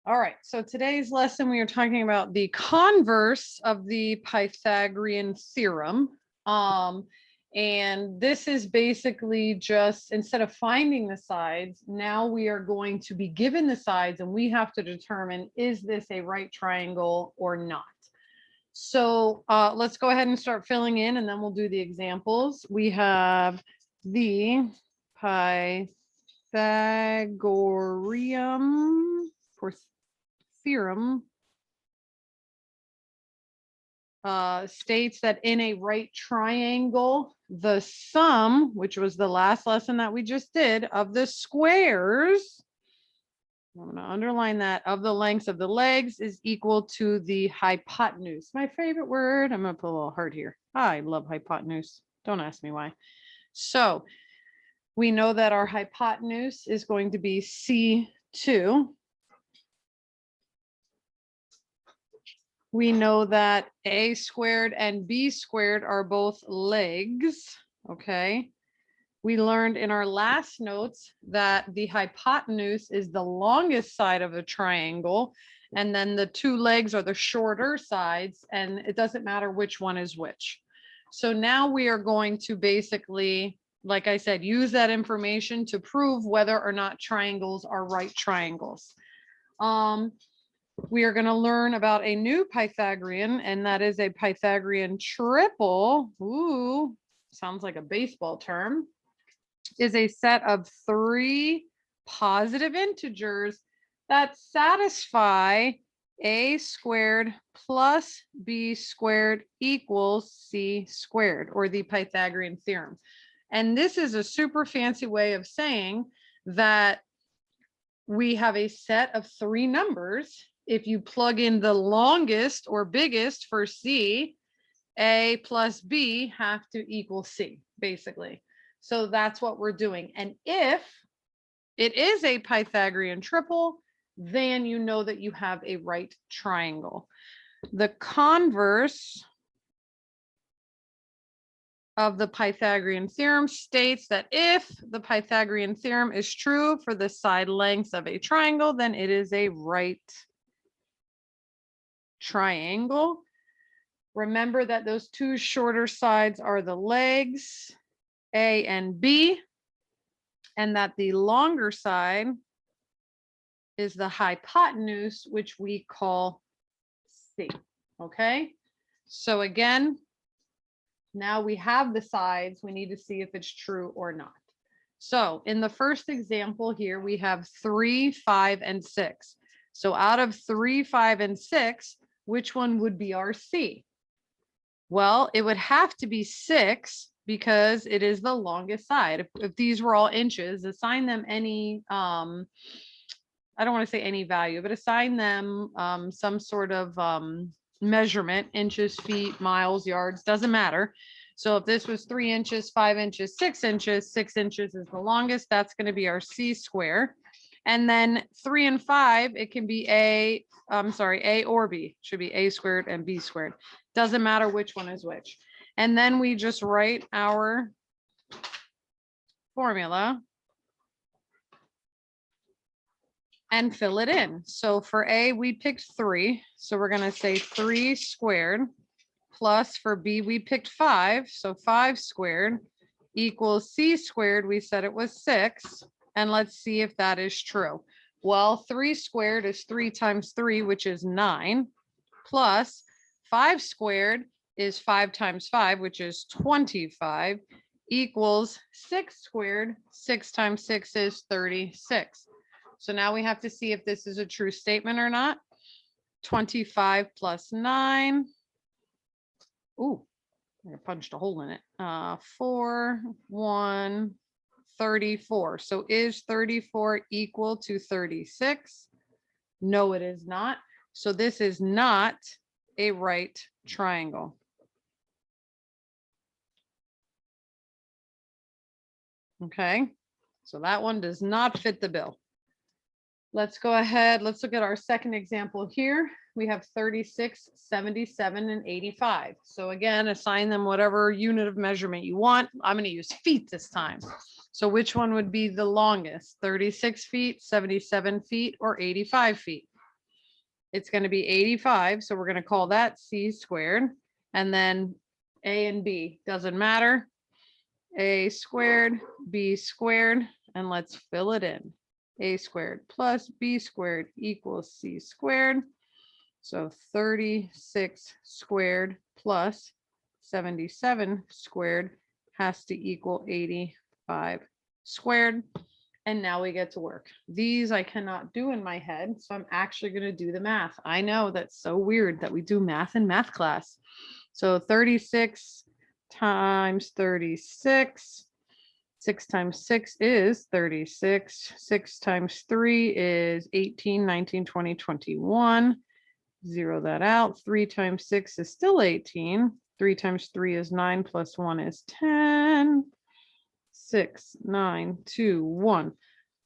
All right, so today's lesson, we are talking about the converse of the Pythagorean theorem. And this is basically just, instead of finding the sides, now we are going to be given the sides and we have to determine, is this a right triangle or not? So let's go ahead and start filling in and then we'll do the examples. We have the Pythagorean theorem states that in a right triangle, the sum, which was the last lesson that we just did, of the squares, I'm going to underline that, of the lengths of the legs is equal to the hypotenuse. My favorite word. I'm going to put a little heart here. I love hypotenuse. Don't ask me why. So we know that our hypotenuse is going to be C2. We know that A squared and B squared are both legs, okay? We learned in our last notes that the hypotenuse is the longest side of a triangle, and then the two legs are the shorter sides, and it doesn't matter which one is which. So now we are going to basically, like I said, use that information to prove whether or not triangles are right triangles. We are going to learn about a new Pythagorean, and that is a Pythagorean triple. Ooh, sounds like a baseball term. Is a set of three positive integers that satisfy a squared plus b squared equals c squared, or the Pythagorean theorem. And this is a super fancy way of saying that we have a set of three numbers. If you plug in the longest or biggest for C, A plus B have to equal C, basically. So that's what we're doing. And if it is a Pythagorean triple, then you know that you have a right triangle. The converse of the Pythagorean theorem states that if the Pythagorean theorem is true for the side lengths of a triangle, then it is a right triangle. Remember that those two shorter sides are the legs, A and B, and that the longer side is the hypotenuse, which we call C. Okay, so again, now we have the sides. We need to see if it's true or not. So in the first example here, we have 3, 5, and 6. So out of 3, 5, and 6, which one would be our C? Well, it would have to be 6 because it is the longest side. If these were all inches, assign them any, I don't want to say any value, but assign them some sort of measurement, inches, feet, miles, yards, doesn't matter. So if this was 3 inches, 5 inches, 6 inches, 6 inches is the longest, that's going to be our C square. And then 3 and 5, it can be A or B, should be A squared and B squared. Doesn't matter which one is which. And then we just write our formula and fill it in. So for A, we picked 3. So we're going to say 3 squared plus for B, we picked 5. So 5 squared equals C squared. We said it was 6. And let's see if that is true. Well, 3 squared is 3 times 3, which is 9, plus 5 squared is 5 times 5, which is 25, equals 6 squared. 6 times 6 is 36. So now we have to see if this is a true statement or not. 25 plus 9. Ooh, I punched a hole in it. 4, 1, 34. So is 34 equal to 36? No, it is not. So this is not a right triangle. Okay, so that one does not fit the bill. Let's go ahead. Let's look at our second example here. We have 36, 77, and 85. So again, assign them whatever unit of measurement you want. I'm going to use feet this time. So which one would be the longest? 36 feet, 77 feet, or 85 feet? it's going to be 85. So we're going to call that c squared. And then a and b doesn't matter. A squared, b squared, and let's fill it in. A squared plus b squared equals c squared. So 36 squared plus 77 squared has to equal 85 squared. And now we get to work. These I cannot do in my head, so I'm actually going to do the math. I know that's so weird that we do math in math class. So 36 times 36. 6 times 6 is 36. 6 times 3 is 18, 19, 20, 21. Zero that out. 3 times 6 is still 18. 3 times 3 is 9 plus 1 is 10. 6, 9, 2, 1.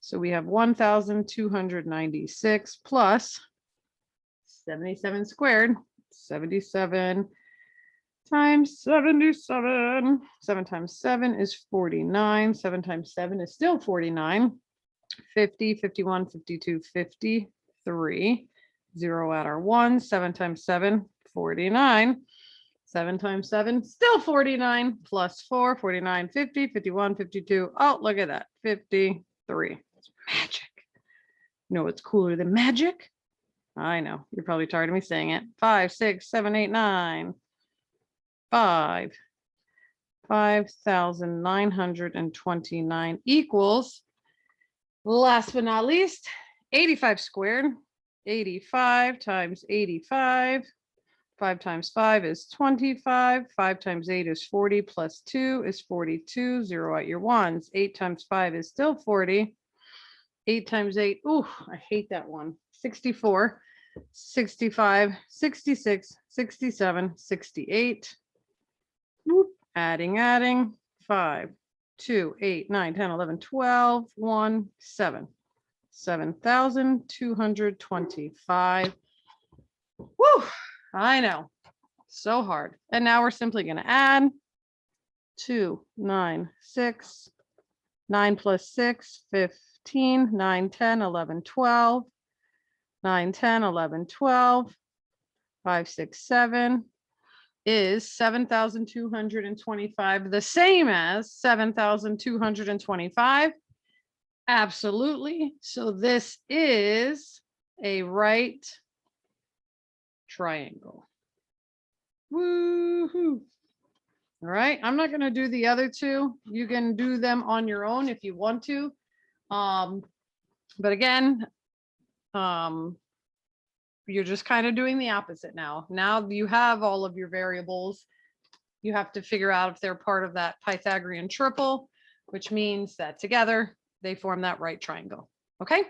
So we have 1,296 plus 77 squared. 77 times 77. 7 times 7 is 49. 7 times 7 is still 49. 50, 51, 52, 53. 0 at our 1. 7 times 7, 49. 7 times 7, still 49, plus 4, 49, 50, 51, 52. Oh, look at that, 53. It's magic. You know what's cooler than magic? I know, you're probably tired of me saying it. 5, 6, 7, 8, 9. 5,929 equals, last but not least, 85 squared. 85 times 85. 5 times 5 is 25. 5 times 8 is 40 plus 2 is 42. 0 at your ones. 8 times 5 is still 40. 8 times 8, ooh, I hate that one. 64, 65, 66, 67, 68. Whoop. Adding. 5, 2, 8, 9, 10, 11, 12, 1, 7. 7,225. Woo! I know, so hard. And now we're simply going to add 2, 9, 6, 9 plus 6, 15, 9, 10, 11, 12, 9, 10, 11, 12, 5, 6, 7 is 7,225, the same as 7,225. Absolutely. So this is a right triangle. Woohoo. All right, I'm not going to do the other two. You can do them on your own if you want to. But again, you're just kind of doing the opposite now. Now you have all of your variables. You have to figure out if they're part of that Pythagorean triple, which means that together they form that right triangle. Okay?